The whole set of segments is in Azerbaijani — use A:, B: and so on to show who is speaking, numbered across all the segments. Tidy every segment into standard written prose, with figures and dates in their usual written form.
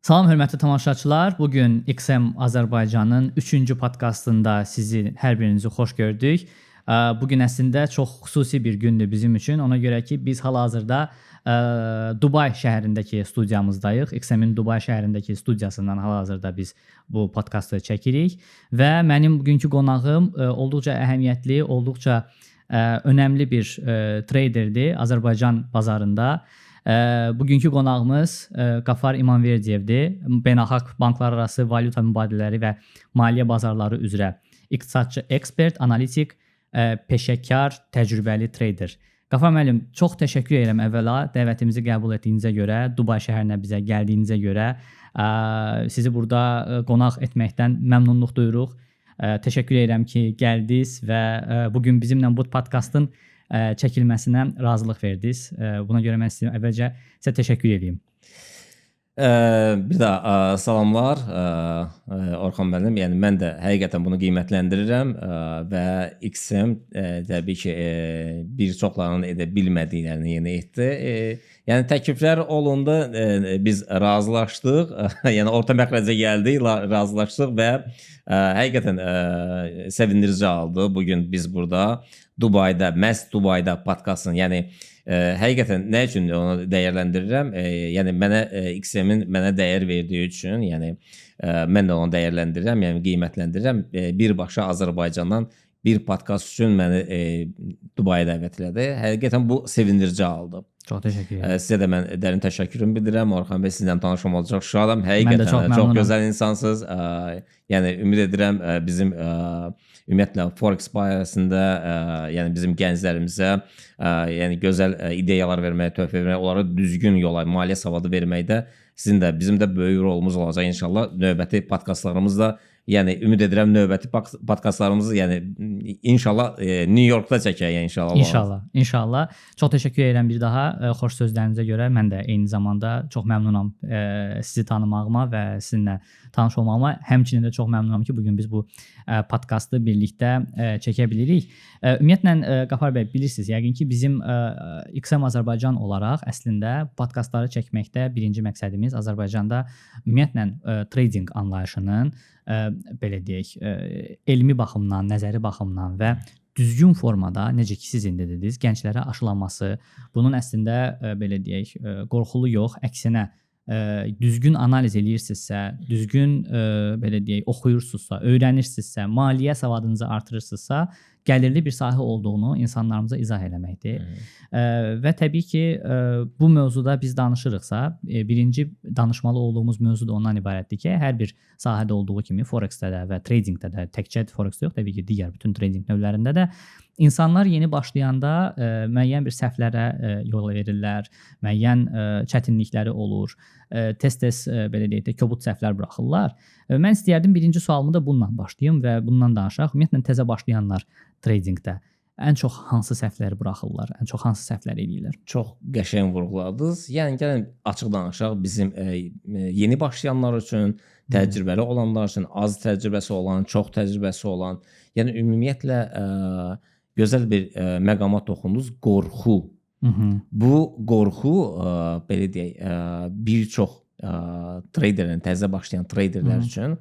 A: Salam hörmətli tamaşaçılar. Bugün XM Azərbaycanın 3-cü podkastında sizi hər birinizi xoş gördük. Bugün əslində çox xüsusi bir gündür bizim üçün. Ona görə ki, biz hal-hazırda Dubay şəhərindəki studiyamızdayıq. XM-in Dubay şəhərindəki studiyasından hal-hazırda biz bu podkastı çəkirik və mənim bugünkü qonağım olduqca əhəmiyyətli, olduqca önəmli bir traderdir Azərbaycan bazarında. Bugünkü qonağımız Qafar İmanverdiyevdir. Beynəlxalq banklararası valyuta mübadilələri və maliyyə bazarları üzrə iqtisadçı, ekspert, analitik, peşəkar, təcrübəli trader. Qafar müəllim, çox təşəkkür edirəm əvvəla dəvətimizi qəbul etdiyinizə görə, Dubay şəhərinə bizə gəldiyinizə görə. Sizi burada qonaq etməkdən məmnunluq duyuruq. Təşəkkür edirəm ki, gəldiniz və bugün bizimlə bu podkastın çəkilməsinə razılıq verdiniz. Buna görə mən sizə əvvəlcə təşəkkür edeyim.
B: Bir daha salamlar Orxan müəllim. Yəni mən də həqiqətən bunu qiymətləndirirəm və XM təbii ki bir çoxlarının edə bilmədiklərini yenə etdi. Yəni təkliflər olundu, biz razılaşdıq. Yəni orta məxrəcə gəldik, razılaşdıq və həqiqətən sevindirici oldu. Bugün biz burada Dubayda, məhz Dubayda podkastın, yəni həqiqətən nə üçün onu dəyərləndirirəm? Yəni mənə XM-in mənə dəyər verdiyi üçün, yəni mən də onu dəyərləndirirəm, yəni qiymətləndirirəm. Birbaşa Azərbaycandan bir podkast üçün məni Dubaya dəvət elədi. Həqiqətən bu sevindirici oldu.
A: Çox təşəkkür edirəm.
B: Sizə də mən dərin təşəkkürümü bildirirəm. Orxan bəy, sizlə tanışım olacaq şadam. Həqiqətən çox gözəl insansınız. Yəni ümid edirəm bizim ümumiyyətlə Forex barəsində, yəni bizim gənclərimizə yəni gözəl ideyalar verməyə, töhfə verməyə, onlara düzgün yola, maliyyə savadı verməkdə sizin də, bizim də böyük rolumuz olacaq inşallah. Növbəti podkastlarımızda, yəni ümid edirəm növbəti podkastlarımızı, yəni inşallah New Yorkda çəkək inşallah.
A: İnşallah. Çox təşəkkür edirəm bir daha xoş sözlərinizə görə. Mən də eyni zamanda çox məmnunam sizi tanımağıma və sizinlə tanış olmağıma. Həmçinin də çox məmnunam ki, bugün biz bu podkastı birlikdə çəkə bilirik. Ümumiyyətlə Qafar bəy, bilirsiniz, yəqin ki, bizim XM Azərbaycan olaraq əslində podkastları çəkməkdə birinci məqsədimiz Azərbaycanda ümumiyyətlə trading anlayışının belə deyək, elmi baxımdan, nəzəri baxımdan və düzgün formada, necə ki siz indi dediniz, gənclərə aşılanması, bunun əslində belə deyək, qorxulu yox, əksinə düzgün analiz eləyirsinizsə, düzgün belə deyək, oxuyursunuzsa, öyrənirsinizsə, maliyyə savadınızı artırırsınızsa, gəlirli bir sahə olduğunu insanlarımıza izah eləməkdir. Və təbii ki, bu mövzuda biz danışırıqsa, birinci danışmalı olduğumuz mövzu da ondan ibarətdir ki, hər bir sahədə olduğu kimi Forex-də də və tradingdə də, təkcə Forex-də yox, təbii ki, digər bütün trading növlərində də insanlar yeni başlayanda müəyyən bir səhvlərə yol verirlər, müəyyən çətinlikləri olur, tez-tez belə deyək də kobud səhvlər buraxırlar. Mən istəyərdim birinci sualımı da bununla başlayım və bundan danışaq. Ümumiyyətlə təzə başlayanlar tradingdə ən çox hansı səhvləri buraxırlar, ən çox hansı səhvləri edirlər?
B: Çox qəşəng vurğuladınız. Yəni gəlin açıq danışaq, bizim yeni başlayanlar üçün, təcrübəli olanlar üçün, az təcrübəsi olan, çox təcrübəsi olan, yəni ümumiyyətlə gözəl bir məqama toxundunuz, qorxu. Bu qorxu belə deyək, bir çox traderlərin, təzə başlayan traderlər üçün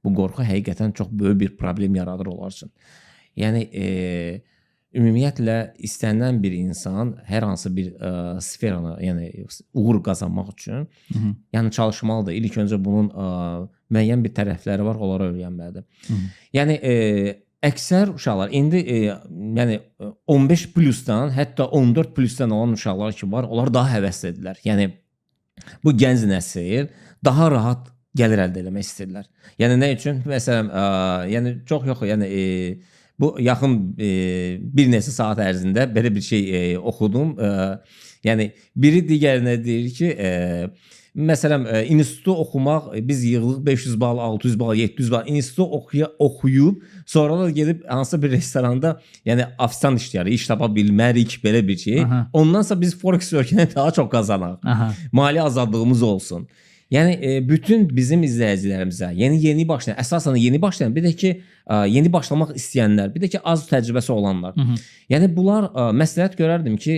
B: bu qorxu həqiqətən çox böyük bir problem yaradır onlar üçün. Yəni ümumiyyətlə istənilən bir insan hər hansı bir sferanı, yəni uğur qazanmaq üçün yəni çalışmalıdır. İlk öncə bunun müəyyən bir tərəfləri var, onları öyrənməlidir. Yəni əksər uşaqlar indi yəni 15 plusdan, hətta 14 plusdan olan uşaqlar ki var, onlar daha həvəslidirlər. Yəni bu gənc nəsil daha rahat gəlir əldə etmək istəyirlər. Yəni nə üçün? Məsələn, yəni çox yox, yəni bu yaxın bir neçə saat ərzində belə bir şey oxudum. Yəni biri digərinə deyir ki, məsələn, institutu oxumaq, biz yığılıq 500 bal, 600 bal, 700 bal institutu oxuyub, sonra da gedib hansısa bir restoranda, yəni ofisant işləyir, iş tapa bilmərik, belə bir şey. Ondansa biz Forex ölkəndə daha çox qazanaq. Mali azadlığımız olsun. Yəni bütün bizim izləyicilərimizə, yəni yeni başlayan, əsasən yeni başlayan, bir də ki yeni başlamaq istəyənlər, bir də ki az təcrübəsi olanlar. Yəni bunlar məsləhət görərdim ki,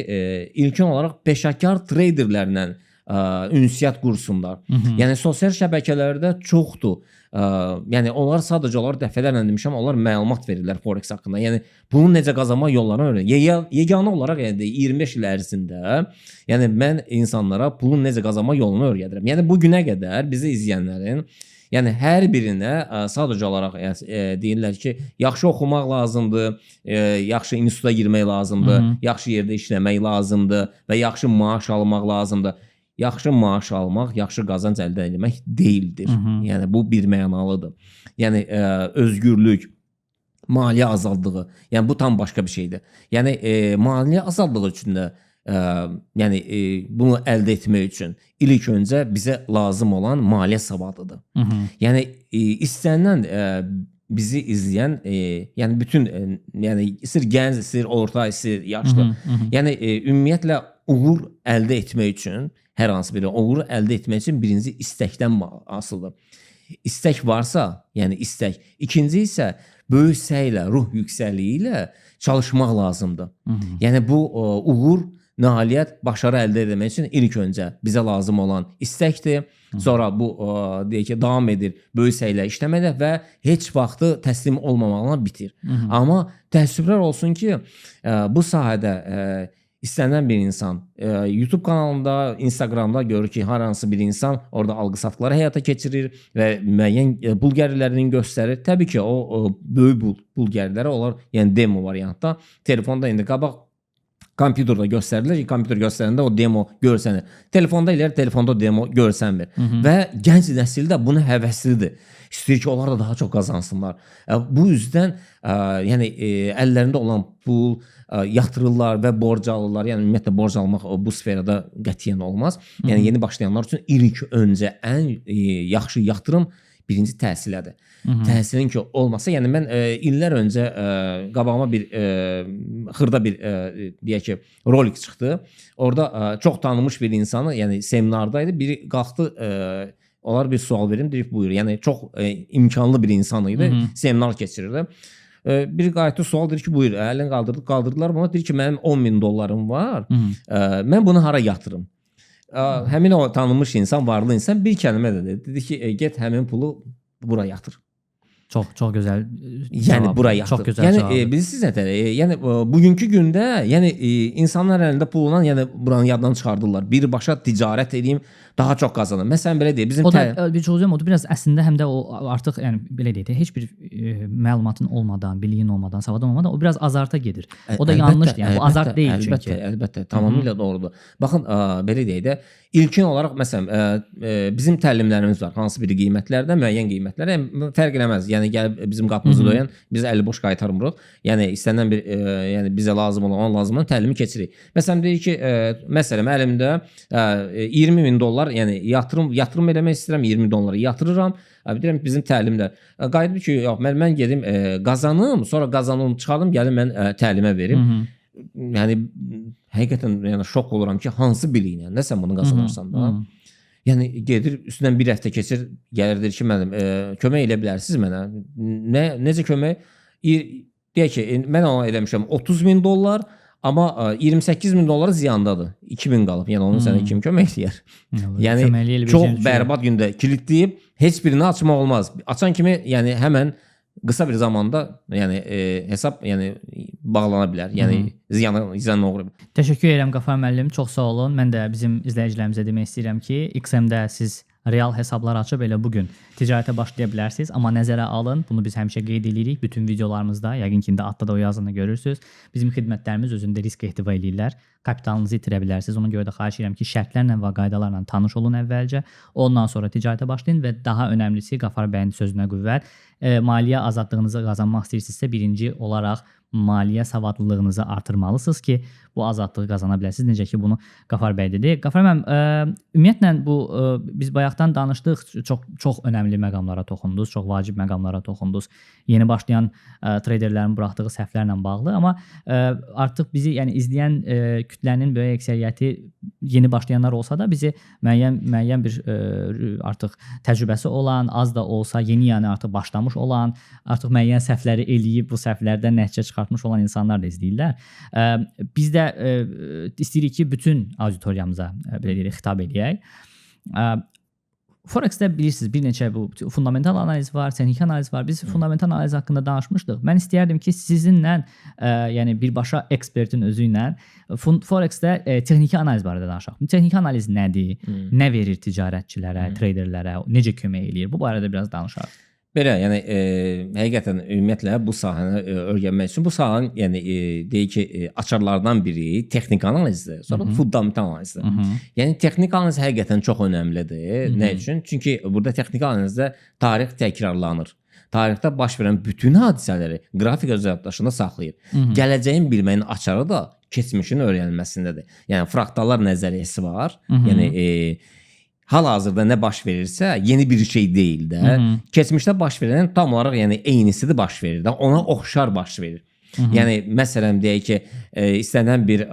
B: ilkin olaraq peşəkar traderlərlə ünsiyyət qursunlar. Yəni sosial şəbəkələrdə çoxdur. Yəni onlar sadəcə olaraq dəfələrlə demişəm, onlar məlumat verirlər Forex haqqında. Yəni bunu necə qazanmaq yollarını öyrənir. Yeganə olaraq yəni 25 il ərzində yəni mən insanlara pulun necə qazanmaq yolunu öyrədirəm. Yəni bu günə qədər bizi izləyənlərin yəni hər birinə sadəcə olaraq deyirlər ki, yaxşı oxumaq lazımdır, yaxşı instituta girmək lazımdır, yaxşı yerdə işləmək lazımdır və yaxşı maaş almaq lazımdır. Yaxşı maaş almaq, yaxşı qazanc əldə etmək deyildir. Yəni bu birmənalıdır. Yəni özgürlük, maliyyə azadlığı, yəni bu tam başqa bir şeydir. Yəni maliyyə azadlığı üçün də yəni bunu əldə etmək üçün ilk öncə bizə lazım olan maliyyə savadıdır. Yəni istənilən bizi izləyən yəni bütün yəni istər gənc, istər orta, istər yaşlı. Yəni ümumiyyətlə uğur əldə etmək üçün hər hansı bir uğur əldə etmək üçün birinci istəkdən asılıdır. İstək varsa, yəni istək. İkinci isə böyük səylə, ruh yüksəkliyi ilə çalışmaq lazımdır. Yəni bu uğur, nailiyyət, başarı əldə etmək üçün ilk öncə bizə lazım olan istəkdir. Sonra bu deyək ki, davam edir böyük səylə işləməklə və heç vaxtı təslim olmamaqla bitir. Amma təəssüflər olsun ki, bu sahədə istənilən bir insan YouTube kanalında, Instagramda görür ki, hər hansı bir insan orada alqı-satqıları həyata keçirir və müəyyən pul gəlirlərini göstərir. Təbii ki, o böyük pul gəlirləri olar, yəni demo variantda. Telefonda indi qabaq kompüterdə göstərilir ki, kompüter göstərəndə o demo görsənir. Telefonda ilə telefonda demo görsənmir. Və gənc nəsil də bunu həvəslidir. İstəyir ki, onlar da daha çox qazansınlar. Bu üzdən yəni əllərində olan pul yatırırlar və borc alırlar. Yəni ümumiyyətlə borc almaq bu sferada qətiyyən olmaz. Yəni yeni başlayanlar üçün ilk öncə ən yaxşı yatırım birinci təhsilədir. Təhsilin ki olmasa, yəni mən illər öncə qabağıma bir xırda bir deyək ki rolik çıxdı. Orada çox tanınmış bir insanı, yəni seminardaydı. Biri qalxdı, onlar bir sual verim, deyir buyur. Yəni çox imkanlı bir insan idi, seminar keçirirdi. Bir qayıtdı sual, deyir ki buyur, əlini qaldırdılar bana, deyir ki mənim 10.000 dollarım var, mən bunu hara yatırım? Həmin o tanınmış insan, varlı insan bir kəlmə də dedi ki, get həmin pulu bura yatır.
A: Çox gözəl.
B: Yəni bura yatır.
A: Çox gözəl.
B: Yəni bilirsiniz nətər? Yəni bugünkü gündə, yəni insanlar əlində pulla, yəni buranı yaddan çıxardırlar. Birbaşa ticarət edeyim, daha çox qazanır. Məsələn belə deyək, bizim
A: o da bir çoxum, o da biraz əslində həm də o artıq yəni belə deyək, heç bir məlumatın olmadan, biliyin olmadan, savadın olmadan o biraz azarta gedir. O da yanlışdır. Yəni bu azart deyil çünki.
B: Əlbəttə, tamamilə doğrudur. Baxın, belə deyək də, ilkin olaraq məsələn bizim təlimlərimiz var. Hansı bir qiymətlərdə, müəyyən qiymətlərə fərq eləməz. Yəni gəlib bizim qapımızı döyən, biz əli boş qaytarmırıq. Yəni istənilən bir yəni bizə lazım olan, ona lazım olan təlimi keçirik. Məsələn deyir ki, məsələn əlimdə 20.000 dollar, yəni yatırım eləmək istəyirəm, 20 dolları yatırıram. Deyirəm bizim təlimlər. Qayıdıb ki, yox, mən gedim qazanım, sonra qazanım, çıxardım, gəlim mən təlimə verim. Yəni həqiqətən yəni şok oluram ki, hansı biliklə nə sən bunu qazanırsan da. Yəni gedir, üstündən bir həftə keçir, gəlir deyir ki, mənim kömək edə bilərsiniz mənə. Necə kömək? Deyək ki, mən ona eləmişəm 30.000 dollar, amma 28.000 dolları ziyandadır. 2.000 qalıb. Yəni onu sənə kim kömək eləyər? Yəni çox bərbad gündə kilitləyib heç birini açmaq olmaz. Açan kimi yəni həmən qısa bir zamanda yəni hesab yəni bağlana bilər. Yəni ziyanı uğrayıb.
A: Təşəkkür edirəm Qafar müəllim, çox sağ olun. Mən də bizim izləyicilərimizə demək istəyirəm ki, XM-də siz real hesablar açıb elə bugün ticarətə başlaya bilərsiniz. Amma nəzərə alın, bunu biz həmişə qeyd edirik bütün videolarımızda. Yəqin ki, indi altda da o yazını görürsüz. Bizim xidmətlərimiz özündə risk ehtiva eləyirlər. Kapitalınızı itirə bilərsiniz. Ona görə də xahiş edirəm ki, şərtlərlə və qaydalarla tanış olun əvvəlcə. Ondan sonra ticarətə başlayın və daha önəmlisi Qafar bəyin sözünə qüvvət. Maliyyə azadlığınızı qazanmaq istəyirsinizsə, birinci olaraq maliyyə savadlılığınızı artırmalısınız ki, bu azadlığı qazana biləsiniz. Necə ki, bunu Qafar bəy dedi. Qafar müəllim, ümumiyyətlə bu biz bayaqdan danışdıq, çox önəmli məqamlara toxundunuz, çox vacib məqamlara toxundunuz. Yeni başlayan treyderlərin buraxdığı səhvlərlə bağlı, amma artıq bizi yəni izləyən kütlənin böyük əksəriyyəti yeni başlayanlar olsa da bizi müəyyən bir artıq təcrübəsi olan, az da olsa yeni yəni artıq başlamış olan, artıq müəyyən səhvləri eləyib bu səhvlərdən nəticə çıxartmış olan insanlar da izləyirlər. Biz də də istəyirik ki, bütün auditoriyamıza belə deyək, xitab eləyək. Forex-də bilirsiniz, bir neçə bu fundamental analiz var, texniki analiz var. Biz fundamental analiz haqqında danışmışdıq. Mən istəyərdim ki, sizinlə, yəni birbaşa ekspertin özü ilə Forex-də texniki analiz barədə danışaq. Texniki analiz nədir? Nə verir ticarətçilərə, treyderlərə, necə kömək eləyir? Bu barədə biraz danışaq.
B: Belə, yəni həqiqətən ümumiyyətlə bu sahəni öyrənmək üçün bu sahənin yəni deyək ki, açarlardan biri texniki analizdir, sonra fundamental analizdir. Yəni texniki analiz həqiqətən çox önəmlidir. Nə üçün? Çünki burada texniki analizdə tarix təkrarlanır. Tarixdə baş verən bütün hadisələri qrafik öz yaddaşında saxlayır. Gələcəyin bilməyin açarı da keçmişin öyrənilməsindədir. Yəni fraktallar nəzəriyyəsi var. Yəni hal-hazırda nə baş verirsə, yeni bir şey deyil də. Keçmişdə baş verən tam olaraq yəni eynisidir baş verir də. Ona oxşar baş verir. Yəni məsələn deyək ki, istənilən bir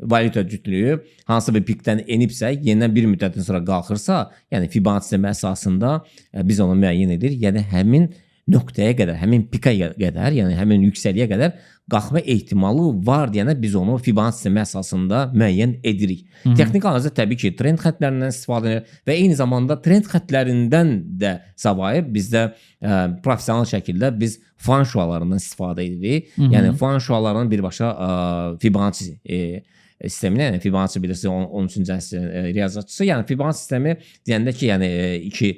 B: valyuta cütlüyü hansı bir pikdən enibsə, yenidən bir müddətdən sonra qalxırsa, yəni Fibonacci sistemi əsasında biz onu müəyyən edirik. Yəni həmin nöqtəyə qədər, həmin pika qədər, yəni həmin yüksəliyə qədər qalxma ehtimalı var deyənə biz onu Fibonacci sistemi əsasında müəyyən edirik. Texniki analizdə təbii ki, trend xəttlərindən istifadə edilir və eyni zamanda trend xəttlərindən də savayı bizdə professional şəkildə biz fan şualarından istifadə edirik. Yəni fan şualarının birbaşa Fibonacci sisteminə, yəni Fibonacci bilirsiniz 13-cü əsrin riyaziyyatçısı. Yəni Fibonacci sistemi deyəndə ki, yəni iki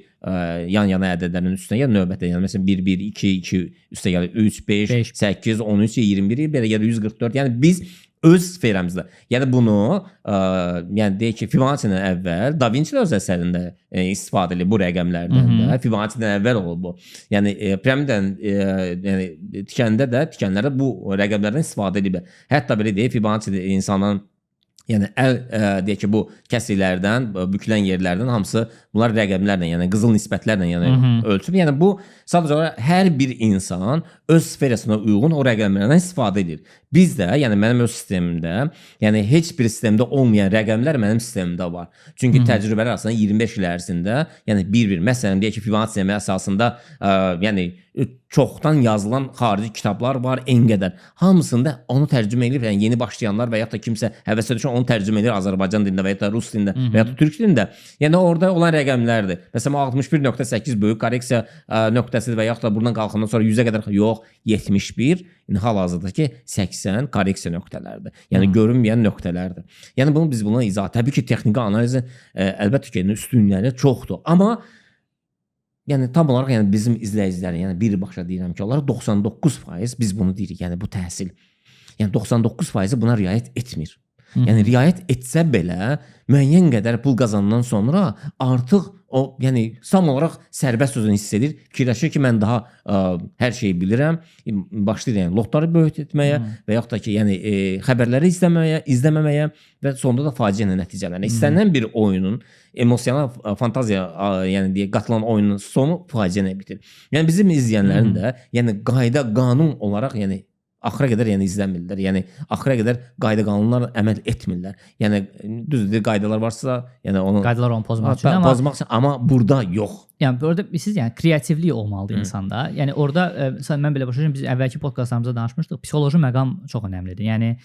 B: yan-yana ədədlərin üstünə gəlir növbətdə. Yəni məsələn 1 1 2 2 üstə gəlir 3 5 8 13 21 belə gəlir 144. Yəni biz öz sferamızda. Yəni bunu yəni deyək ki, Fibonacci-dən əvvəl Da Vinci öz əsərində istifadə edilir bu rəqəmlərdən də. Fibonacci-dən əvvəl olub bu. Yəni piramidadan yəni tikənlərdə bu rəqəmlərdən istifadə ediblər. Hətta belə deyək, Fibonacci insanın yəni deyək ki, bu kəsrlərdən, bükülən yerlərdən hamısı bunlar rəqəmlərlə, yəni qızıl nisbətlərlə yəni ölçülür. Yəni bu sadəcə hər bir insan öz sferasına uyğun o rəqəmlərdən istifadə edir. Biz də, yəni mənim öz sistemimdə, yəni heç bir sistemdə olmayan rəqəmlər mənim sistemimdə var. Çünki təcrübələr arasında 25 il ərzində, yəni bir-bir, məsələn deyək ki, Fibonacci sistemi əsasında yəni çoxdan yazılan xarici kitablar var, en qədər. Hamısında onu tərcümə edib, yəni yeni başlayanlar və ya da kimsə həvəsə düşən onu tərcümə edir Azərbaycan dilində və ya da Rus dilində və ya da Türk dilində. Yəni orada olan rəqəmlərdir. Məsələn 61.8 böyük korreksiya nöqtəsidir və ya da buradan qalxandan sonra 100-ə qədər yox, 71 hal-hazırdakı 80 korreksiya nöqtələrdir. Yəni görünməyən nöqtələrdir. Yəni bunu biz buna izah. Təbii ki, texniki analizin əlbəttə ki, üstünlükləri çoxdur. Amma yəni tam olaraq yəni bizim izləyicilərin, yəni birbaşa deyirəm ki, onlara 99% biz bunu deyirik. Yəni bu təhsil. Yəni 99% buna riayət etmir. Yəni riayət etsə belə müəyyən qədər pul qazanandan sonra artıq o yəni tam olaraq sərbəst özünü hiss edir. Fikirləşir ki, mən daha hər şeyi bilirəm. Başlayır yəni lotları böyütməyə və yaxud da ki, yəni xəbərləri izləməməyə və sonunda da faciə ilə nəticələnir. İstənilən bir oyunun emosional fantaziya yəni deyə qatılan oyunun sonu faciə ilə bitir. Yəni bizim izləyənlərin də yəni qayda, qanun olaraq yəni axıra qədər yəni izləmirlər. Yəni axıra qədər qayda qanunlara əməl etmirlər. Yəni düzdür, qaydalar varsa, yəni onu
A: qaydalar onu pozmaq üçün,
B: amma burada yox.
A: Yəni burada siz yəni kreativlik olmalıdır insanda. Yəni orada mən belə başa düşürəm, biz əvvəlki podkastlarımızda danışmışdıq. Psixoloji məqam çox önəmlidir. Yəni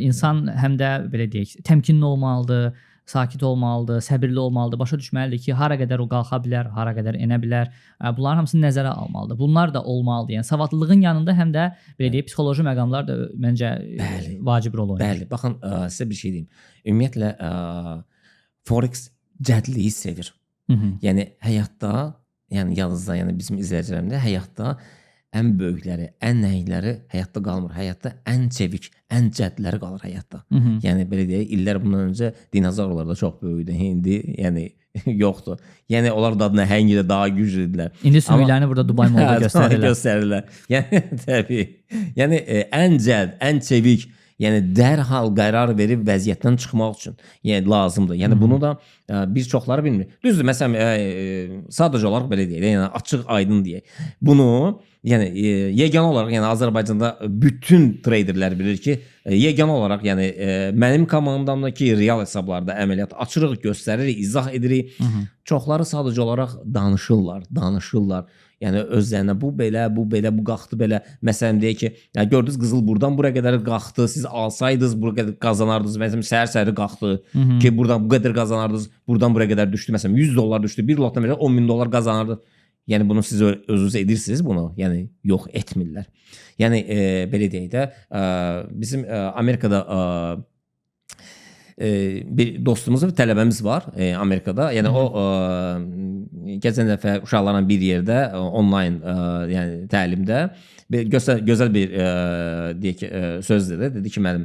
A: insan həm də belə deyək, təmkinli olmalıdır, sakit olmalıdır, səbirli olmalıdır, başa düşməlidir ki, hara qədər o qalxa bilər, hara qədər enə bilər. Bunların hamısını nəzərə almalıdır. Bunlar da olmalıdır. Yəni savadlılığın yanında həm də belə deyək, psixoloji məqamlar da məncə vacib rol oynayır.
B: Bəli, baxın, sizə bir şey deyim. Ümumiyyətlə Forex cədliyi sevir. Yəni həyatda, yəni yalnızca yəni bizim izləyicilərimdə həyatda ən böyükləri, ən nəhiyləri həyatda qalmır. Həyatda ən çevik, ən cəddləri qalır həyatda. Yəni belə deyək, illər bundan öncə dinozavrlar da çox böyük idi. İndi yəni yoxdur. Yəni onlar da nəhəng ilə daha güclüdülər.
A: İndi sümüklərini burada Dubai Mall'da
B: göstərirlər. Yəni təbii. Yəni ən cəld, ən çevik, yəni dərhal qərar verib vəziyyətdən çıxmaq üçün yəni lazımdır. Yəni bunu da bir çoxları bilmir. Düzdür, məsələn sadəcə olaraq belə deyək, yəni açıq, aydın deyək. Bunu yəni yeganə olaraq, yəni Azərbaycanda bütün treyderlər bilir ki, yeganə olaraq, yəni mənim komandamdakı real hesablarda əməliyyat açırıq, göstəririk, izah edirik. Çoxları sadəcə olaraq danışırlar. Yəni özlərinə bu belə, bu qalxdı belə. Məsələn deyək ki, gördünüz qızıl buradan bura qədər qalxdı. Siz alsaydınız bura qədər qazanardınız. Məsələn səhər qalxdı ki, buradan bu qədər qazanardınız. Buradan bura qədər düşdü. Məsələn $100 düşdü. Bir lotdan belə $10.000 qazanardınız. Yəni bunu siz özünüz edirsiniz bunu. Yəni yox etmirlər. Yəni belə deyək də, bizim Amerikada bir dostumuz, bir tələbəmiz var Amerikada. Yəni o keçən dəfə uşaqlarla bir yerdə onlayn yəni təlimdə gözəl bir deyək söz dedi. Dedi ki, müəllim,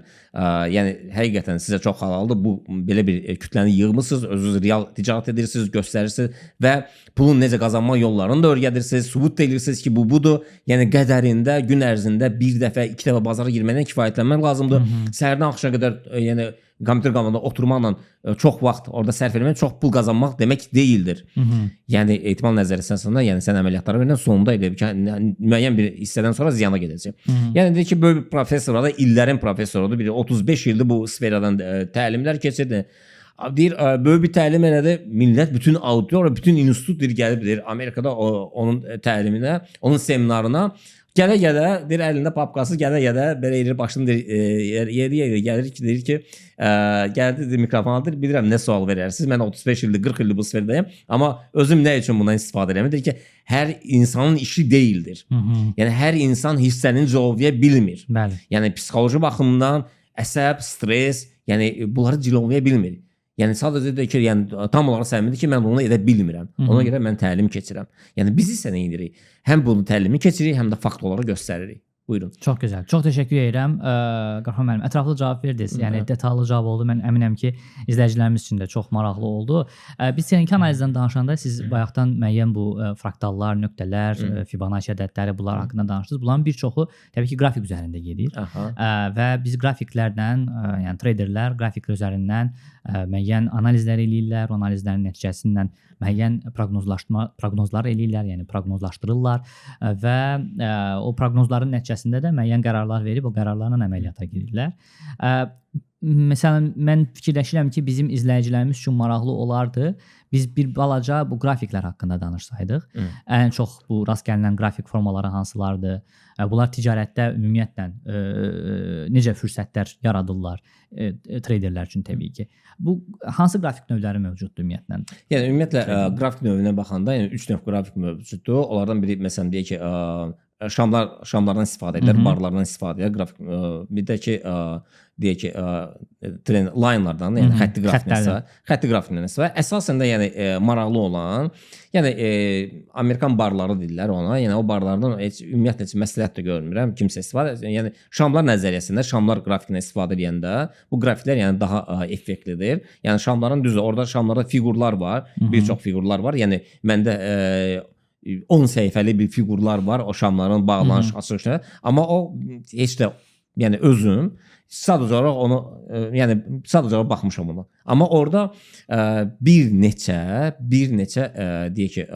B: yəni həqiqətən sizə çox halaldır. Bu belə bir kütləni yığmısınız, özünüz real ticarət edirsiniz, göstərirsiniz və pulun necə qazanma yollarını da öyrədirsiniz, sübut edirsiniz ki, bu budur. Yəni qədərində gün ərzində bir dəfə, iki dəfə bazara girməkdən kifayətlənmək lazımdır. Səhərdən axşama qədər yəni kompüter qabağında oturmaqla çox vaxt orada sərf etmək, çox pul qazanmaq demək deyildir. Yəni ehtimal nəzəri əsasında, yəni sən əməliyyatları verən sonunda elə ki, müəyyən bir hissədən sonra ziyana gedəcək. Yəni deyir ki, böyük bir professor da, illərin professorudur. Bir 35 ildir bu sferadan təlimlər keçirdi. Deyir, böyük bir təlim elədi. Millət, bütün auditoriya, bütün institut gəlib Amerikada onun təliminə, onun seminarına. Gələ-gələ, deyir, əlində papkası, gələ-gələ belə edir, başını gəlir ki, deyir ki, gəldi, mikrofon aldır, bilirəm nə sual verərsiniz. Mən 35 ildir, 40 ildir bu sferdayım, amma özüm nə üçün bundan istifadə edirəm? Deyir ki, hər insanın işi deyildir. Yəni, hər insan hissəni cilovlaya bilmir. Yəni, psixoloji baxımdan əsəb, stres, yəni, bunları cilovlaya bilmir. Yəni sadəcə deyək ki, yəni tam olaraq səmimidir ki, mən bunu edə bilmirəm. Ona görə mən təlim keçirəm. Yəni biz isə nə edirik? Həm bunu təlimi keçiririk, həm də fakt olaraq göstəririk. Buyurun.
A: Çox gözəl. Çox təşəkkür edirəm. Qahraman müəllim, ətraflı cavab verdiniz. Yəni detallı cavab oldu. Mən əminəm ki, izləyicilərimiz üçün də çox maraqlı oldu. Biz texniki analizdən danışanda siz bayaqdan müəyyən bu fraktallar, nöqtələr, Fibonacci ədədləri bunlar haqqında danışdınız. Bunların bir çoxu təbii ki, qrafik üzərində gedir. Və biz qrafiklərdən, yəni traderlər qrafiklər üzərindən müəyyən analizlər eləyirlər, o analizlərin nəticəsindən müəyyən proqnozlar eləyirlər, yəni proqnozlaşdırırlar və o proqnozların nəticəsində də müəyyən qərarlar verib o qərarlarla əməliyyata girirlər. Məsələn, mən fikirləşirəm ki, bizim izləyicilərimiz üçün maraqlı olardı. Biz bir balaca bu qrafiklər haqqında danışsaydıq. Ən çox bu rast gəlinən qrafik formaları hansılardır? Bunlar ticarətdə ümumiyyətlə necə fürsətlər yaradırlar traderlər üçün təbii ki. Bu hansı qrafik növləri mövcuddur ümumiyyətlə? Yəni
B: ümumiyyətlə qrafik növünə baxanda, yəni 3 növ qrafik mövcuddur. Onlardan biri məsələn deyək ki, şamlardan istifadə edir, barlardan istifadə edir. Qrafik bir də ki, deyək ki, linelardan, yəni xətti qrafiklərdən və əsasən də yəni maraqlı olan, yəni Amerikan barları deyirlər ona. Yəni o barlardan ümumiyyətlə heç məsləhət də görmürəm kimsə istifadə. Yəni şamlar nəzəriyyəsində, şamlar qrafikinə istifadə edəndə bu qrafiklər yəni daha effektlidir. Yəni şamların düzdür, orada şamlarda fiqurlar var, bir çox fiqurlar var. Yəni məndə 10 səhifəli bir fiqurlar var, o şamların bağlanış açılışına. Amma o heç də yəni özüm sadəcə olaraq onu yəni sadəcə olaraq baxmışam ona. Amma orada bir neçə deyək ki,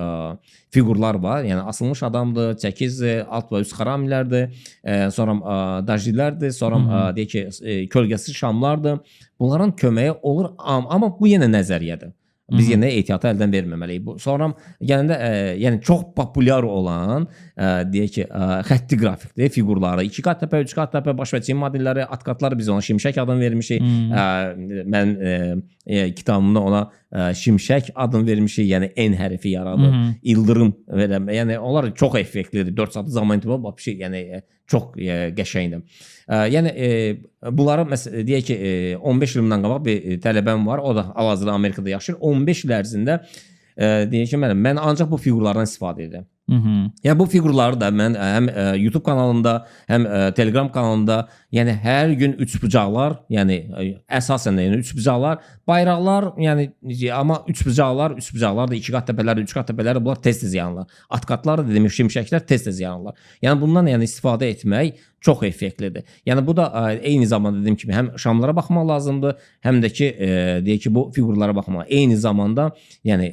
B: fiqurlar var. Yəni asılmış adamdır, çəkizdir, alt və üst xaramillərdir, sonra dajlilərdir, sonra deyək ki, kölgəsiz şamlardır. Bunların köməyi olur, amma bu yenə nəzəriyyədir. Biz yenə ehtiyatı əldən verməməliyik. Sonra gələndə yəni çox populyar olan deyək ki, xətti qrafikdir, fiqurları, 2 kat təpə, 3 kat təpə, baş və çiyin modelləri, at katları biz ona şimşək adını vermişik. Mən kitabımda ona şimşək adını vermişik, yəni N hərfi yaradır, ildırım verəm. Yəni onlar çox effektlidir. 4 saatlı zaman intervalı bir şey, yəni çox qəşəngdir. Yəni bunları məsələn deyək ki, 15 ildən qabaq bir tələbəm var. O da hal-hazırda Amerikada yaşayır. 15 il ərzində deyək ki, mən ancaq bu fiqurlardan istifadə edirəm. Yəni bu fiqurları da mən həm YouTube kanalında, həm Telegram kanalında, yəni hər gün üçbucaqlar, yəni əsasən də yəni üçbucaqlar, bayraqlar, yəni amma üçbucaqlar da 2 qat təpələri, 3 qat təpələri bunlar tez-tez yanırlar. At katları da demiş şimşəklər tez-tez yanırlar. Yəni bundan yəni istifadə etmək çox effektlidir. Yəni bu da eyni zamanda dediyim kimi həm şamlara baxmaq lazımdır, həm də ki deyək ki bu fiqurlara baxmaq. Eyni zamanda yəni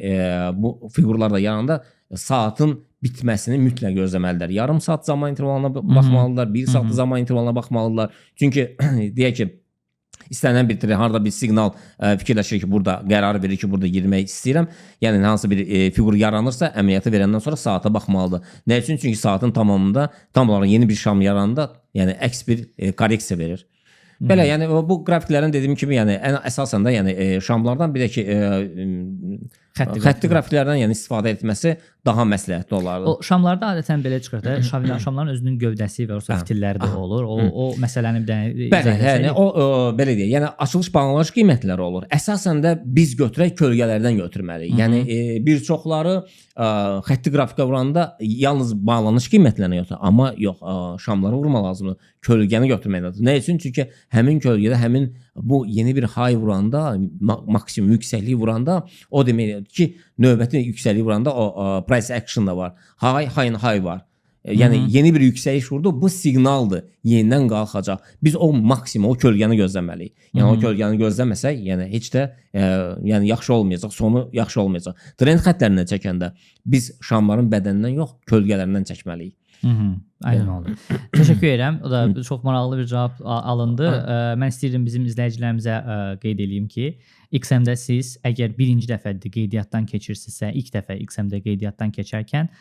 B: bu fiqurlar da yanında saatın bitməsini mütləq gözləməlidirlər. Yarım saat zaman intervalına baxmalıdırlar, 1 saat zaman intervalına baxmalıdırlar. Çünki deyək ki, istənilən bir harda bir siqnal fikirləşir ki, burada qərar verir ki, burada girmək istəyirəm. Yəni hansı bir fiqur yaranırsa, əməliyyatı verəndən sonra saata baxmalıdır. Nə üçün? Çünki saatın tamamında tam olaraq yeni bir şam yarananda, yəni əks bir korreksiya verir. Belə, yəni bu qrafiklərin dediyim kimi, yəni ən əsasən də yəni şamlardan bir də ki xətti qrafiklərdən yəni istifadə etməsi daha məsləhətli olardı.
A: O şamlarda adətən belə çıxır da, şamların özünün gövdəsi və o fitilləri də olur. O məsələni bir dənə
B: bəli, yəni o belə deyək. Yəni açılış bağlanış qiymətləri olur. Əsasən də biz götürək kölgələrdən götürməliyik. Yəni bir çoxları xətti qrafikə vuranda yalnız bağlanış qiymətlərinə götürür, amma yox, şamları vurmaq lazımdır. Kölgəni götürmək lazımdır. Nə üçün? Çünki həmin kölgədə həmin bu yeni bir high vuranda, maksimum yüksəkliyi vuranda, o deməkdir ki, növbəti yüksəkliyi vuranda o price action da var. High var. Yəni yeni bir yüksəliş vurdu, bu siqnaldır. Yenidən qalxacaq. Biz o maksimum, o kölgəni gözləməliyik. Yəni o kölgəni gözləməsək, yəni heç də yəni yaxşı olmayacaq, sonu yaxşı olmayacaq. Trend xəttlərindən çəkəndə biz şamların bədənindən yox, kölgələrindən çəkməliyik.
A: Aynen oldu. Təşəkkür edirəm. O da çox maraqlı bir cavab alındı. Mən istəyirdim bizim izləyicilərimizə qeyd edeyim ki, XM-də siz əgər birinci dəfədir qeydiyyatdan keçirsinizsə, ilk dəfə XM-də qeydiyyatdan keçərkən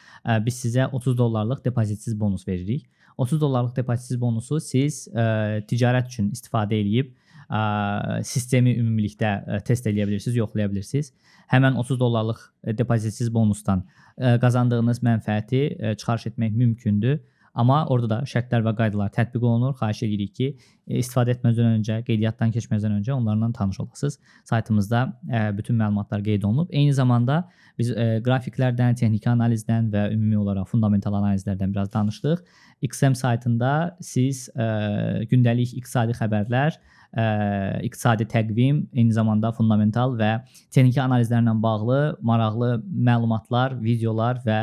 A: biz sizə $30 depozitsiz bonus veririk. $30 depozitsiz bonusu siz ticarət üçün istifadə edib sistemi ümumilikdə test edə bilirsiniz, yoxlaya bilirsiniz. Həmən $30 depozitsiz bonusdan qazandığınız mənfəəti çıxarış etmək mümkündür. Amma orada da şərtlər və qaydalar tətbiq olunur. Xahiş edirik ki, istifadə etməzdən öncə, qeydiyyatdan keçməzdən öncə onlarla tanış olasınız. Saytımızda bütün məlumatlar qeyd olunub. Eyni zamanda biz qrafiklərdən, texniki analizdən və ümumi olaraq fundamental analizlərdən biraz danışdıq. XM saytında siz gündəlik iqtisadi xəbərlər, iqtisadi təqvim, eyni zamanda fundamental və texniki analizlərlə bağlı maraqlı məlumatlar, videolar və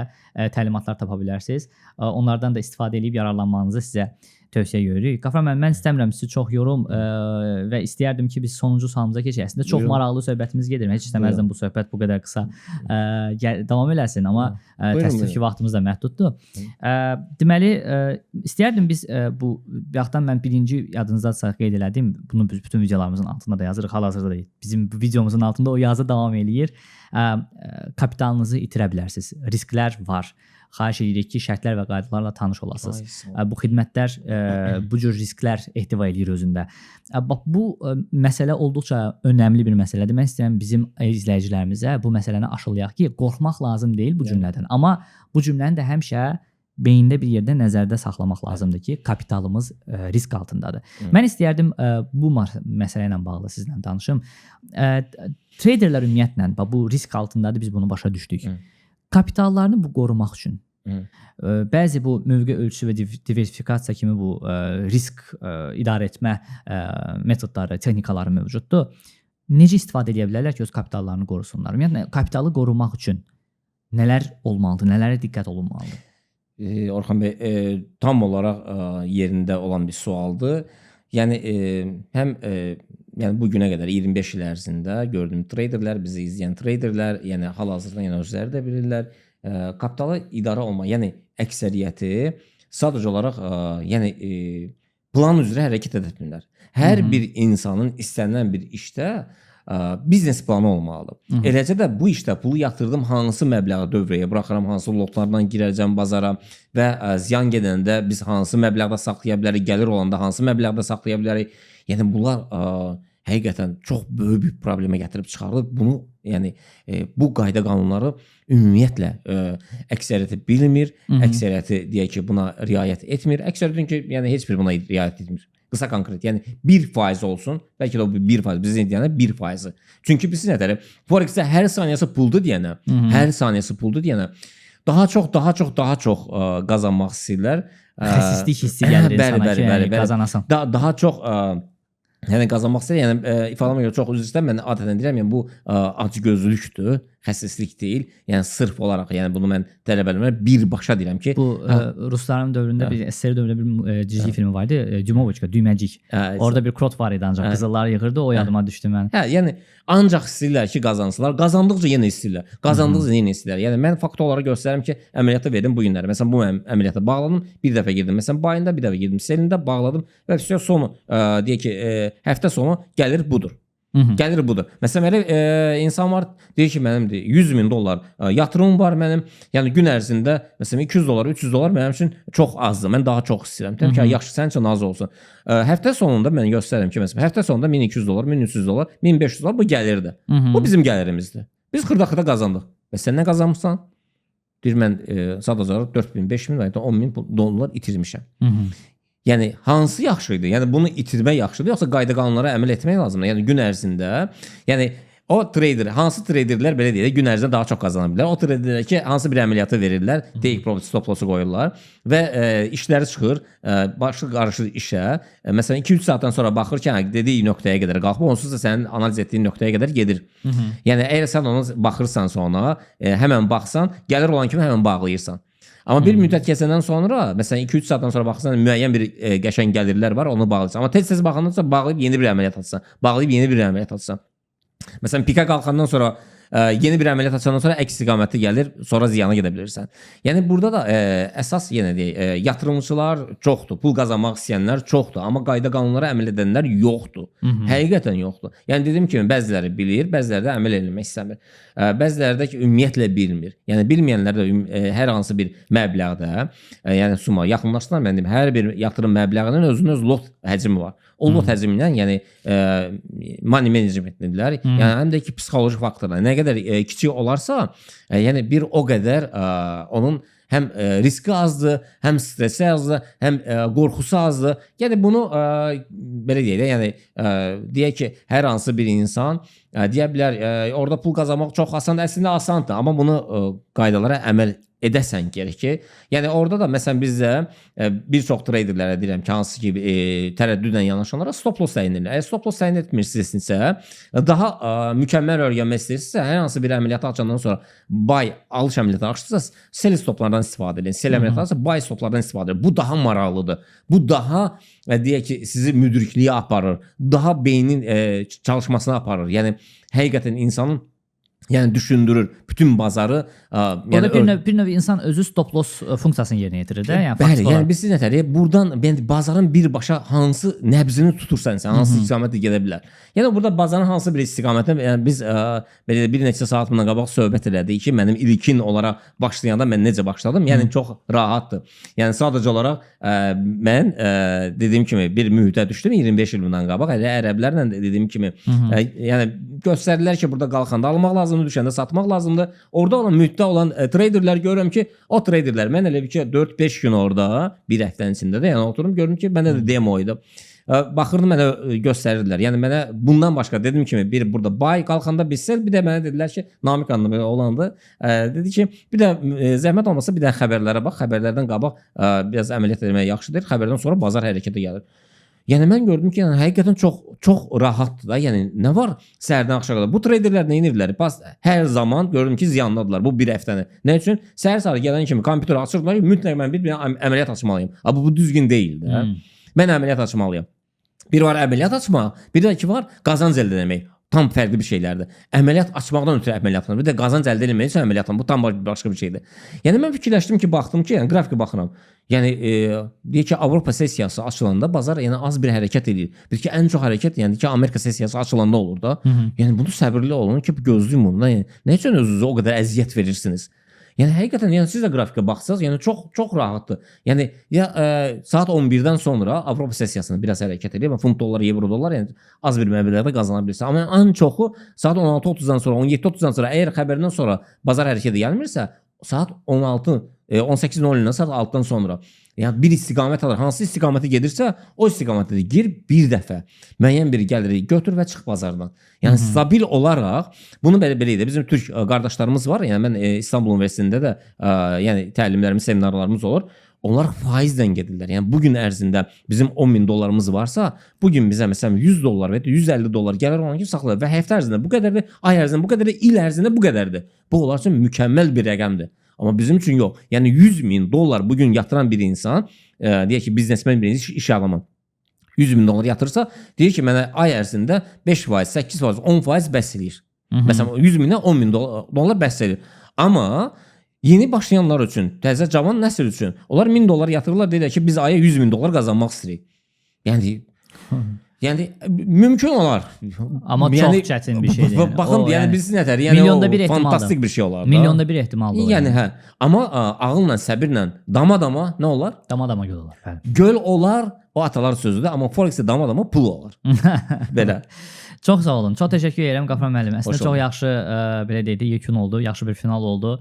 A: təlimatlar tapa bilərsiniz. Onlardan da istifadə edib yararlanmanızı sizə tövsiyə edirik. Qafran müəllim, mən istəmirəm sizi çox yorum və istəyərdim ki, biz sonuncu sualımıza keçək. Əslində çox maraqlı söhbətimiz gedir. Heç istəməzdim bu söhbət bu qədər qısa davam eləsin, amma təəssüf ki, vaxtımız da məhduddur. Deməli, istəyərdim biz bu yaxdan mən birinci yadınızdadsa qeyd elədim. Bunu biz bütün videolarımızın altında da yazırıq. Hal-hazırda da bizim videomuzun altında o yazı davam eləyir. Kapitalınızı itirə bilərsiniz. Risklər var. Xahiş edirik ki, şərtlər və qaydalarla tanış olasınız. Bu xidmətlər bu cür risklər ehtiva edir özündə. Bu məsələ olduqca önəmli bir məsələdir. Mən istəyirəm bizim izləyicilərimizə bu məsələni aşılayaq ki, qorxmaq lazım deyil bu cümlədən. Amma bu cümləni də həmişə beyində bir yerdə nəzərdə saxlamaq lazımdır ki, kapitalımız risk altındadır. Mən istəyərdim bu məsələ ilə bağlı sizlə danışım. Traderlər ümumiyyətlə bu risk altındadır, biz bunu başa düşdük. Kapitallarını bu qorumaq üçün bəzi bu mövqe ölçüsü və diversifikasiya kimi bu risk idarə etmə metodları, texnikaları mövcuddur. Necə istifadə edə bilərlər ki, öz kapitallarını qorusunlar? Yəni kapitalı qorumaq üçün nələr olmalıdır, nələrə diqqət olunmalıdır?
B: Orxan bəy, tam olaraq yerində olan bir sualdır. Yəni həm yəni bu günə qədər 25 il ərzində gördüyüm traderlər, bizi izləyən traderlər, yəni hal-hazırda yəni özləri də bilirlər, kapitalı idarə olma, yəni əksəriyyəti sadəcə olaraq yəni plan üzrə hərəkət etmirlər. Hər bir insanın istənilən bir işdə biznes planı olmalıdır. Eləcə də bu işdə pulu yatırdım, hansı məbləği dövrəyə buraxıram, hansı lotlardan girəcəm bazara və ziyan gedəndə biz hansı məbləğdə saxlaya bilərik, gəlir olanda hansı məbləğdə saxlaya bilərik. Yəni bunlar həqiqətən çox böyük bir problemə gətirib çıxarır. Bunu, yəni bu qayda qanunları ümumiyyətlə əksəriyyəti bilmir, əksəriyyəti deyək ki, buna riayət etmir. Əksəriyyətin ki, yəni heç bir buna riayət etmir. Qısa konkret, yəni 1% olsun, bəlkə də o 1%, bizim deyənə 1%. Çünki biz nədəri, Forex-də hər saniyəsi puldur deyənə, hər saniyəsi puldur deyənə daha çox qazanmaq istəyirlər.
A: Xəsislik hissi gəlir insana ki, qazanasan.
B: Daha çox yəni qazanmaq istəyir, yəni ifadəmə görə çox üzr istəyirəm, mən adətən deyirəm, yəni bu acgözlükdür. xəssislik deyil. Yəni sırf olaraq, yəni bunu mən tələbələrimə birbaşa deyirəm ki,
A: Bu Rusların dövründə bir SSR dövründə bir cizgi filmi var idi. Dümovoçka, Düyməcik. Orada bir krot var idi ancaq qızılları yığırdı. O yadıma düşdü mən.
B: Yəni ancaq istəyirlər ki, qazansınlar. Qazandıqca yenə istəyirlər. Qazandıqca yenə istəyirlər. Yəni mən fakt olaraq göstərirəm ki, əməliyyata verdim bu günləri. Məsələn, bu əməliyyata bağladım, bir dəfə girdim. Məsələn, bayında bir dəfə girdim, selində bağladım və sonu deyək ki, həftə sonu gəlir budur. Gəlir budur. Məsələn, elə insan var, deyir ki, mənim $100.000 yatırımım var mənim. Yəni gün ərzində məsələn $200, $300 mənim üçün çox azdır. Mən daha çox istəyirəm. Deyirəm ki, yaxşı sənin üçün az olsun. Həftə sonunda mən göstərirəm ki, məsələn, həftə sonunda $1200, $1300, $1500 bu gəlirdi. Bu bizim gəlirimizdir. Biz xırda-xırda qazandıq. Və sən nə qazanmısan? Deyir mən sadəcə $4000, $5000 və ya $10.000 itirmişəm. Yəni hansı yaxşı idi? Yəni bunu itirmək yaxşıdır, yoxsa qayda qanunlara əməl etmək lazımdır? Yəni gün ərzində, yəni o trader, hansı traderlər belə deyək, gün ərzində daha çox qazana bilər. O traderlər ki, hansı bir əməliyyatı verirlər, take profit stop loss-u qoyurlar və işləri çıxır, başı qarışır işə. Məsələn 2-3 saatdan sonra baxır ki, dediyi nöqtəyə qədər qalxıb, onsuz da sənin analiz etdiyin nöqtəyə qədər gedir. Yəni əgər sən ona baxırsan sonra, həmən baxsan, gəlir olan kimi həmən bağlayırsan. Amma bir müddət keçəndən sonra, məsələn 2-3 saatdan sonra baxırsan, müəyyən bir qəşəng gəlirlər var, onu bağlayırsan. Amma tez-tez baxandan sonra bağlayıb yeni bir əməliyyat atsan, bağlayıb yeni bir əməliyyat atsan. Məsələn pika qalxandan sonra yeni bir əməliyyat açandan sonra əks istiqamətli gəlir, sonra ziyana gedə bilirsən. Yəni burada da əsas yenə deyək, yatırımçılar çoxdur, pul qazanmaq istəyənlər çoxdur, amma qayda qanunlara əməl edənlər yoxdur. Həqiqətən yoxdur. Yəni dediyim kimi bəziləri bilir, bəziləri də əməl etmək istəmir. Bəziləri də ki, ümumiyyətlə bilmir. Yəni bilməyənlər də hər hansı bir məbləğdə, yəni suma yaxınlaşdılar, mən deyim, hər bir yatırım məbləğinin özünün öz lot həcmi var. O lot həcmindən, yəni money managementdirlər. Yəni həm də ki, psixoloji faktorlar. Nə qədər kiçik olarsa, yəni bir o qədər onun həm riski azdır, həm stresi azdır, həm qorxusu azdır. Yəni bunu belə deyək də, yəni deyək ki, hər hansı bir insan deyə bilər, orada pul qazanmaq çox asandır, əslində asandır, amma bunu qaydalara əməl edəsən gerək ki, yəni orada da məsələn bizdə bir çox traderlərə deyirəm ki, hansı ki tərəddüdlə yanaşanlara stop loss təyin edirlər. Əgər stop loss təyin etmirsinizsə, daha mükəmməl öyrənmək istəyirsinizsə, hər hansı bir əməliyyatı açandan sonra buy alış əməliyyatı açdınızsa, sell stoplardan istifadə edin. Sell əməliyyatı açsa buy stoplardan istifadə edin. Bu daha maraqlıdır. Bu daha deyək ki, sizi müdrikliyə aparır. Daha beynin çalışmasına aparır. Yəni həqiqətən insanın yəni düşündürür bütün bazarı.
A: Yəni bir növ insan özü stop loss funksiyasını yerinə yetirir də, yəni
B: bəli, yəni biz nətər buradan bazarın birbaşa hansı nəbzini tutursan sən, hansı istiqamətə gedə bilər. Yəni burada bazarın hansı bir istiqamətə, yəni biz belə bir neçə saat bundan qabaq söhbət elədik ki, mənim ilkin olaraq başlayanda mən necə başladım? Yəni çox rahatdır. Yəni sadəcə olaraq mən dediyim kimi bir mühitə düşdüm 25 il bundan qabaq. Elə ərəblərlə dediyim kimi, yəni göstərdilər ki, burada qalxanda almaq lazımdır, düşəndə satmaq lazımdır. Orada olan mühitdə olan traderlər görürəm ki, o traderlər mən elə bir ki 4-5 gün orada, bir həftənin içində də, yəni oturum gördüm ki, məndə də demo idi. Baxırdım, mənə göstərirdilər. Yəni mənə bundan başqa dediyim kimi bir burada buy qalxanda bir sell, bir də mənə dedilər ki, Namiq xanım belə olandı. Dedi ki, bir də zəhmət olmasa bir də xəbərlərə bax, xəbərlərdən qabaq biraz əməliyyat etmək yaxşıdır. Xəbərdən sonra bazar hərəkətə gəlir. Yəni mən gördüm ki, yəni həqiqətən çox rahatdır da. Yəni nə var səhərdən axşama qədər? Bu traderlər nə edirlər? Hər zaman gördüm ki, ziyandadılar bu bir həftəni. Nə üçün? Səhər gələn kimi kompüteri açırdılar ki, mütləq mən bir əməliyyat açmalıyım. Amma bu düzgün deyil də. Mən əməliyyat açmalıyım. Bir var əməliyyat açmaq, bir də ki var qazanc əldə etmək. Tam fərqli bir şeylərdir. Əməliyyat açmaqdan ötürü əməliyyat açmaq, bir də qazanc əldə etmək üçün əməliyyat açmaq, bu tam başqa bir şeydir. Yəni mən fikirləşdim ki, baxdım ki, yəni qrafikə baxıram. Yəni deyək ki, Avropa sessiyası açılanda bazar yəni az bir hərəkət edir. Bir ki, ən çox hərəkət yəni ki, Amerika sessiyası açılanda olur da. Yəni bunu səbirli olun ki, gözləyin bunu. Yəni nə üçün özünüzə o qədər əziyyət verirsiniz? Yəni həqiqətən yəni siz də qrafikə baxsaz, yəni çox rahatdır. Yəni ya saat 11-dən sonra Avropa sessiyasında biraz hərəkət edir. Funt dollar, evro dollar, yəni az bir məbləğdə qazana bilirsən. Amma ən çoxu saat 16:30-dan sonra, 17:30-dan sonra əgər xəbərdən sonra bazar hərəkətə gəlmirsə, saat 18:00-dan saat 6-dan sonra yəni bir istiqamət alır. Hansı istiqamətə gedirsə, o istiqamətə gir bir dəfə. Müəyyən bir gəliri götür və çıx bazardan. Yəni stabil olaraq bunu belə idi. Bizim türk qardaşlarımız var. Yəni mən İstanbul Universitetində də yəni təlimlərimiz, seminarlarımız olur. onlar faizlə gedirlər. Yəni bu gün ərzində bizim 10.000 dollarımız varsa, bu gün bizə məsələn 100 dollar və ya 150 dollar gəlir olan ki saxlayır və həftə ərzində bu qədərdir, ay ərzində bu qədərdir, il ərzində bu qədərdir. Bu onlar üçün mükəmməl bir rəqəmdir. Amma bizim üçün yox. Yəni 100.000 dollar bu gün yatıran bir insan, deyək ki, biznesmen bir insan, iş adamı 100.000 dollar yatırsa, deyir ki, mənə ay ərzində 5%, 8%, 10% bəs eləyir. Məsələn 100.000-dən 10.000 dollar bəs eləyir. Amma yeni başlayanlar üçün, təzə cavan nəsil üçün onlar 1000 dollar yatırırlar, deyirlər ki, biz aya 100.000 dollar qazanmaq istəyirik. Yəni mümkün olar.
A: Amma çox çətin bir şeydir.
B: Yəni. Baxın, yəni biz nətər, yəni o fantastik bir şey olar da.
A: Milyonda bir ehtimaldır.
B: Yəni hə. Amma ağılla, səbirlə, dama-dama nə olar?
A: Dama-dama göl olar. Bəli.
B: Göl olar, o atalar sözüdür, amma Forex-də dama-dama pul olar. Belə.
A: Çox sağ olun. Çox təşəkkür edirəm Qafran müəllim. Əslində çox yaxşı belə deyək, yekun oldu, yaxşı bir final oldu.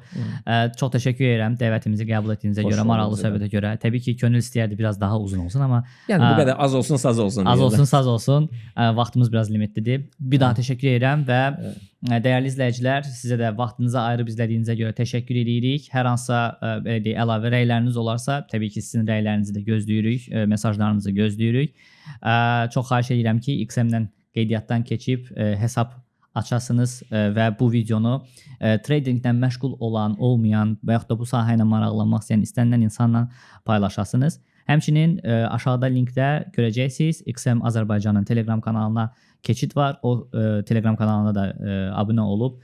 A: Çox təşəkkür edirəm dəvətimizi qəbul etdiyinizə görə, maraqlı söhbətə görə. Təbii ki, könül istəyərdi biraz daha uzun olsun, amma
B: yəni bu qədər az olsun, saz olsun.
A: Az olsun, saz olsun. Vaxtımız biraz limitlidir. Bir daha təşəkkür edirəm və dəyərli izləyicilər, sizə də vaxtınızı ayırıb izlədiyinizə görə təşəkkür edirik. Hər hansısa belə deyək, əlavə rəyləriniz olarsa, təbii ki, sizin rəylərinizi də gözləyirik, mesajlarınızı gözləyirik. Çox xahiş edirəm ki, XM-dən qeydiyyatdan keçib hesab açasınız və bu videonu tradinglə məşğul olan, olmayan və yaxud da bu sahə ilə maraqlanmaq istəyən istənilən insanla paylaşasınız. Həmçinin aşağıda linkdə görəcəksiniz XM Azərbaycanın Telegram kanalına keçid var. O Telegram kanalına da abunə olub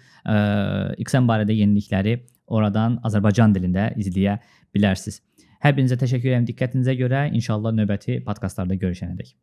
A: XM barədə yenilikləri oradan Azərbaycan dilində izləyə bilərsiniz. Hər birinizə təşəkkür edirəm diqqətinizə görə. İnşallah növbəti podkastlarda görüşənədək.